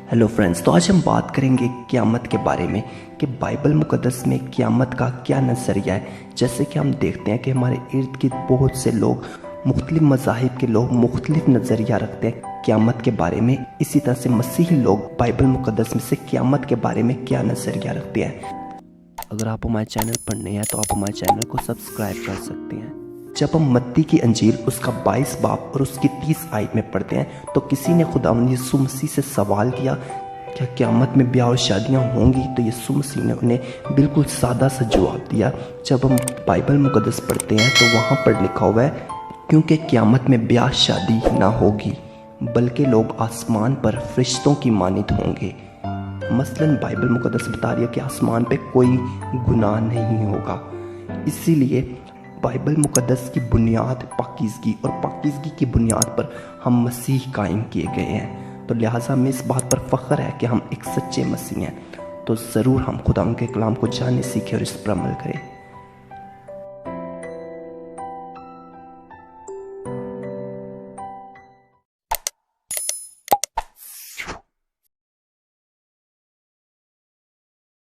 Hello friends, तो आज हम बात करेंगे क़यामत के बारे में कि बाइबल मुक़द्दस में क़यामत का क्या नज़रिया है। जैसे कि हम देखते हैं कि हमारे इर्द गिर्द बहुत से लोग, मुख्तलिफ मज़ाहिब के लोग मुख्तलिफ नज़रिया रखते हैं क़यामत के बारे में। इसी तरह से मसीही लोग बाइबल मुक़द्दस में से क़यामत के बारे में क्या नज़रिया रखते हैं। अगर आप हमारे चैनल पर नए हैं तो आप हमारे चैनल को सब्सक्राइब कर सकते हैं। जब हम मत्ती की अंजील उसका 22 बाब और उसकी 30 आयत में पढ़ते हैं तो किसी ने खुदावंद यीशु मसीह से सवाल किया, क्या क़यामत में ब्याह और शादियाँ होंगी? तो यीशु मसीह ने उन्हें बिल्कुल सादा सा जवाब दिया। जब हम बाइबल मुक़द्दस पढ़ते हैं तो वहाँ पर लिखा हुआ है, क्योंकि क़यामत में ब्याह शादी ना होगी बल्कि लोग आसमान पर फरिश्तों की मानित होंगे। मसलन बाइबल मुक़द्दस बता रही है कि आसमान पे कोई गुनाह नहीं होगा। इसीलिए बाइबल मुक़द्दस की बुनियाद पाकीज़गी और पाकीज़गी की बुनियाद पर हम मसीह कायम किए गए हैं। तो लिहाजा हमें इस बात पर फ़ख्र है कि हम एक सच्चे मसीह हैं। तो ज़रूर हम खुदा के कलाम को जानने सीखें और इस पर अमल करें।